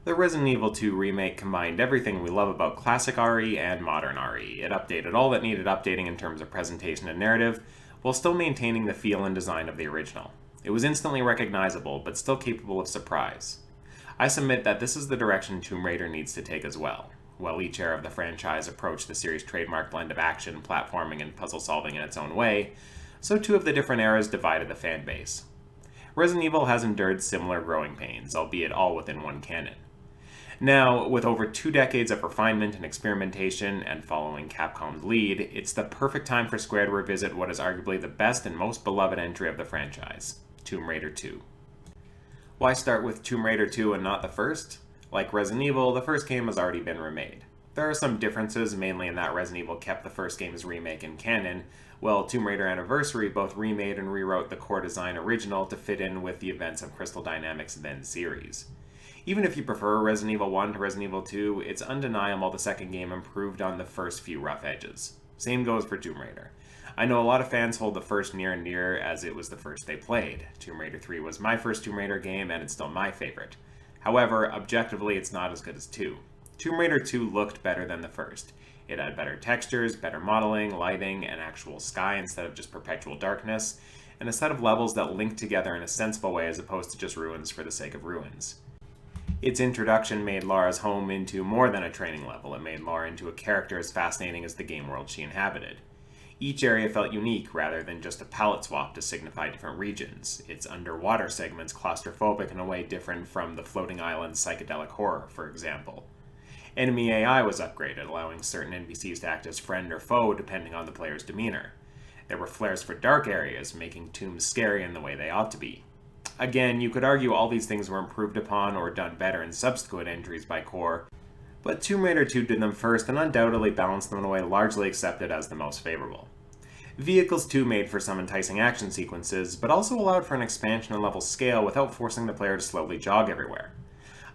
The Resident Evil 2 remake combined everything we love about classic RE and modern RE. It updated all that needed updating in terms of presentation and narrative, while still maintaining the feel and design of the original. It was instantly recognizable, but still capable of surprise. I submit that this is the direction Tomb Raider needs to take as well. While each era of the franchise approached the series' trademark blend of action, platforming, and puzzle solving in its own way, so too have the different eras divided the fan base. Resident Evil has endured similar growing pains, albeit all within one canon. Now, with over 2 decades of refinement and experimentation, and following Capcom's lead, it's the perfect time for Square to revisit what is arguably the best and most beloved entry of the franchise, Tomb Raider 2. Why start with Tomb Raider 2 and not the first? Like Resident Evil, the first game has already been remade. There are some differences, mainly in that Resident Evil kept the first game's remake in canon, while Tomb Raider Anniversary both remade and rewrote the core design original to fit in with the events of Crystal Dynamics' then series. Even if you prefer Resident Evil 1 to Resident Evil 2, it's undeniable the second game improved on the first few rough edges. Same goes for Tomb Raider. I know a lot of fans hold the first near and dear as it was the first they played. Tomb Raider 3 was my first Tomb Raider game and it's still my favorite. However, objectively it's not as good as 2. Tomb Raider 2 looked better than the first. It had better textures, better modeling, lighting, and actual sky instead of just perpetual darkness, and a set of levels that linked together in a sensible way as opposed to just ruins for the sake of ruins. Its introduction made Lara's home into more than a training level. It made Lara into a character as fascinating as the game world she inhabited. Each area felt unique rather than just a palette swap to signify different regions. Its underwater segments claustrophobic in a way different from the floating island's psychedelic horror, for example. Enemy AI was upgraded, allowing certain NPCs to act as friend or foe depending on the player's demeanor. There were flares for dark areas, making tombs scary in the way they ought to be. Again, you could argue all these things were improved upon or done better in subsequent entries by Core, but Tomb Raider 2 did them first and undoubtedly balanced them in a way largely accepted as the most favorable. Vehicles too made for some enticing action sequences, but also allowed for an expansion in level scale without forcing the player to slowly jog everywhere.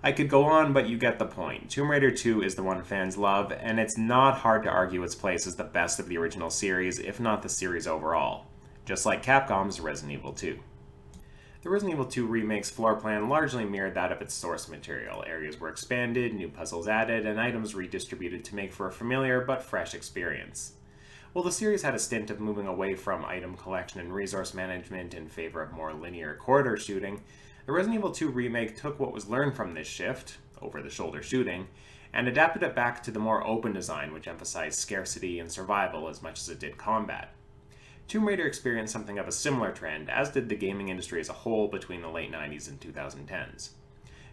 I could go on, but you get the point. Tomb Raider 2 is the one fans love, and it's not hard to argue its place as the best of the original series, if not the series overall, just like Capcom's Resident Evil 2. The Resident Evil 2 remake's floor plan largely mirrored that of its source material. Areas were expanded, new puzzles added, and items redistributed to make for a familiar but fresh experience. While the series had a stint of moving away from item collection and resource management in favor of more linear corridor shooting, the Resident Evil 2 remake took what was learned from this shift, over-the-shoulder shooting, and adapted it back to the more open design which emphasized scarcity and survival as much as it did combat. Tomb Raider experienced something of a similar trend, as did the gaming industry as a whole between the late 90s and 2010s.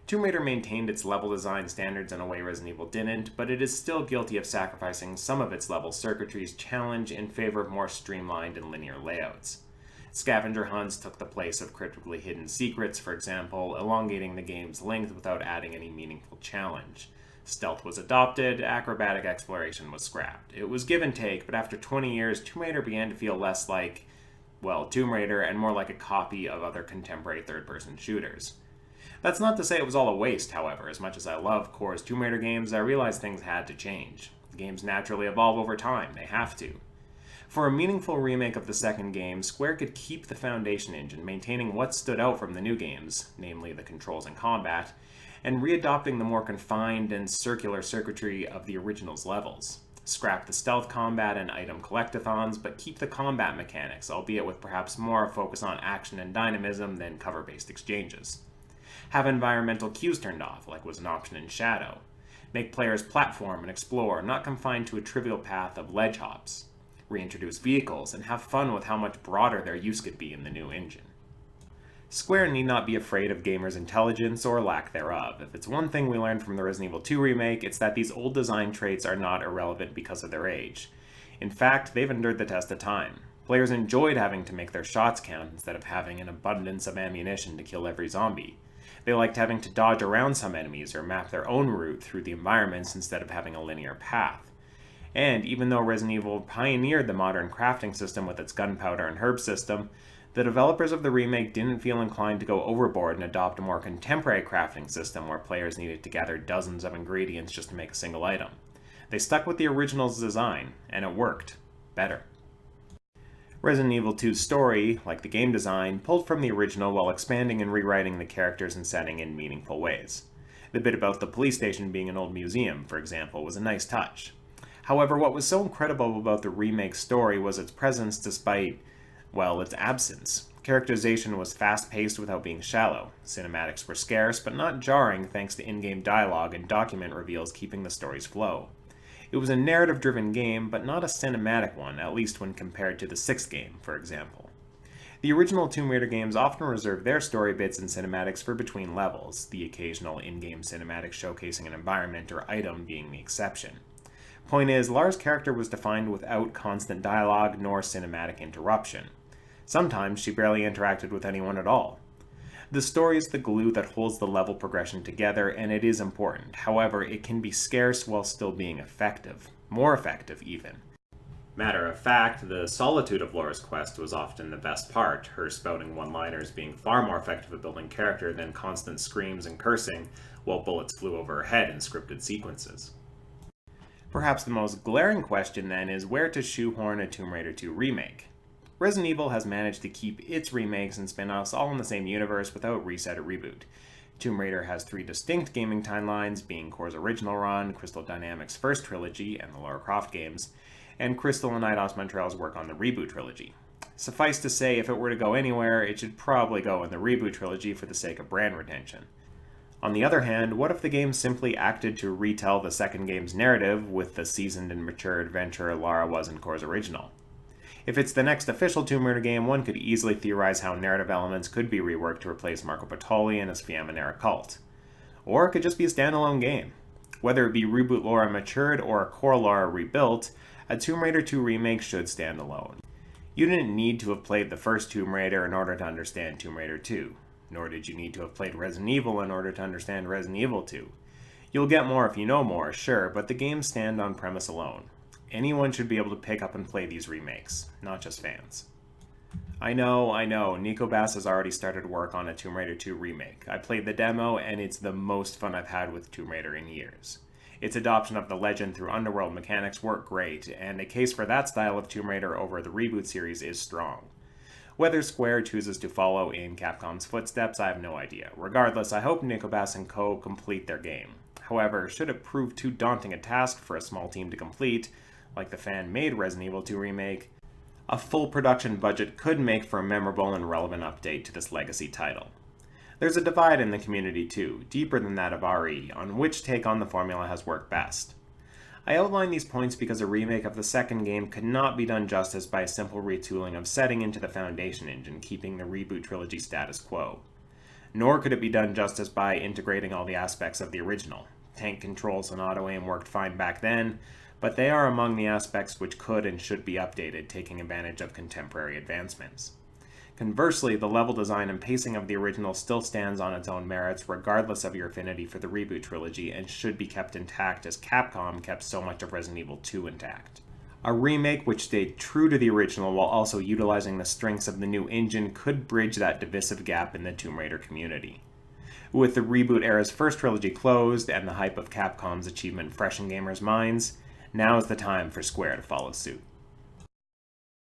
Tomb Raider maintained its level design standards in a way Resident Evil didn't, but it is still guilty of sacrificing some of its level circuitry's challenge in favor of more streamlined and linear layouts. Scavenger hunts took the place of critically hidden secrets, for example, elongating the game's length without adding any meaningful challenge. Stealth was adopted, acrobatic exploration was scrapped. It was give and take, but after 20 years, Tomb Raider began to feel less like, well, Tomb Raider and more like a copy of other contemporary third-person shooters. That's not to say it was all a waste, however. As much as I love Core's Tomb Raider games, I realized things had to change. Games naturally evolve over time, they have to. For a meaningful remake of the second game, Square could keep the foundation engine, maintaining what stood out from the new games, namely the controls and combat, and readopting the more confined and circular circuitry of the original's levels. Scrap the stealth combat and item collectathons, but keep the combat mechanics, albeit with perhaps more focus on action and dynamism than cover-based exchanges. Have environmental cues turned off, like was an option in Shadow. Make players platform and explore, not confined to a trivial path of ledge hops. Reintroduce vehicles, and have fun with how much broader their use could be in the new engine. Square need not be afraid of gamers' intelligence or lack thereof. If it's one thing we learned from the Resident Evil 2 remake, it's that these old design traits are not irrelevant because of their age. In fact, they've endured the test of time. Players enjoyed having to make their shots count instead of having an abundance of ammunition to kill every zombie. They liked having to dodge around some enemies or map their own route through the environments instead of having a linear path. And even though Resident Evil pioneered the modern crafting system with its gunpowder and herb system, the developers of the remake didn't feel inclined to go overboard and adopt a more contemporary crafting system where players needed to gather dozens of ingredients just to make a single item. They stuck with the original's design, and it worked. Better. Resident Evil 2's story, like the game design, pulled from the original while expanding and rewriting the characters and setting in meaningful ways. The bit about the police station being an old museum, for example, was a nice touch. However, what was so incredible about the remake story was its presence despite, well, its absence. Characterization was fast-paced without being shallow. Cinematics were scarce, but not jarring thanks to in-game dialogue and document reveals keeping the story's flow. It was a narrative-driven game, but not a cinematic one, at least when compared to the 6th game, for example. The original Tomb Raider games often reserved their story bits and cinematics for between levels, the occasional in-game cinematic showcasing an environment or item being the exception. Point is, Lara's character was defined without constant dialogue nor cinematic interruption. Sometimes she barely interacted with anyone at all. The story is the glue that holds the level progression together, and it is important. However, it can be scarce while still being effective. More effective, even. Matter of fact, the solitude of Laura's quest was often the best part, her spouting one-liners being far more effective at building character than constant screams and cursing while bullets flew over her head in scripted sequences. Perhaps the most glaring question, then, is where to shoehorn a Tomb Raider 2 remake. Resident Evil has managed to keep its remakes and spin-offs all in the same universe without reset or reboot. Tomb Raider has 3 distinct gaming timelines, being Core's original run, Crystal Dynamics' first trilogy, and the Lara Croft games, and Crystal and Eidos Montreal's work on the reboot trilogy. Suffice to say, if it were to go anywhere, it should probably go in the reboot trilogy for the sake of brand retention. On the other hand, what if the game simply acted to retell the second game's narrative with the seasoned and mature adventurer Lara was in Core's original? If it's the next official Tomb Raider game, one could easily theorize how narrative elements could be reworked to replace Marco Bertoli and his Fiammoniera cult. Or it could just be a standalone game. Whether it be Reboot Lara matured or a core Lara rebuilt, a Tomb Raider 2 remake should stand alone. You didn't need to have played the first Tomb Raider in order to understand Tomb Raider 2. Nor did you need to have played Resident Evil in order to understand Resident Evil 2. You'll get more if you know more, sure, but the games stand on premise alone. Anyone should be able to pick up and play these remakes, not just fans. I know, Nico Bass has already started work on a Tomb Raider 2 remake. I played the demo, and it's the most fun I've had with Tomb Raider in years. Its adoption of the legend through underworld mechanics worked great, and a case for that style of Tomb Raider over the reboot series is strong. Whether Square chooses to follow in Capcom's footsteps, I have no idea. Regardless, I hope Nico Bass and co. complete their game. However, should it prove too daunting a task for a small team to complete, like the fan-made Resident Evil 2 remake, a full production budget could make for a memorable and relevant update to this legacy title. There's a divide in the community too, deeper than that of RE, on which take on the formula has worked best. I outline these points because a remake of the second game could not be done justice by a simple retooling of setting into the Foundation engine, keeping the reboot trilogy status quo. Nor could it be done justice by integrating all the aspects of the original. Tank controls and auto-aim worked fine back then, but they are among the aspects which could and should be updated, taking advantage of contemporary advancements. Conversely, the level design and pacing of the original still stands on its own merits regardless of your affinity for the reboot trilogy and should be kept intact as Capcom kept so much of Resident Evil 2 intact. A remake which stayed true to the original while also utilizing the strengths of the new engine could bridge that divisive gap in the Tomb Raider community. With the reboot era's first trilogy closed and the hype of Capcom's achievement fresh in gamers' minds, now is the time for Square to follow suit.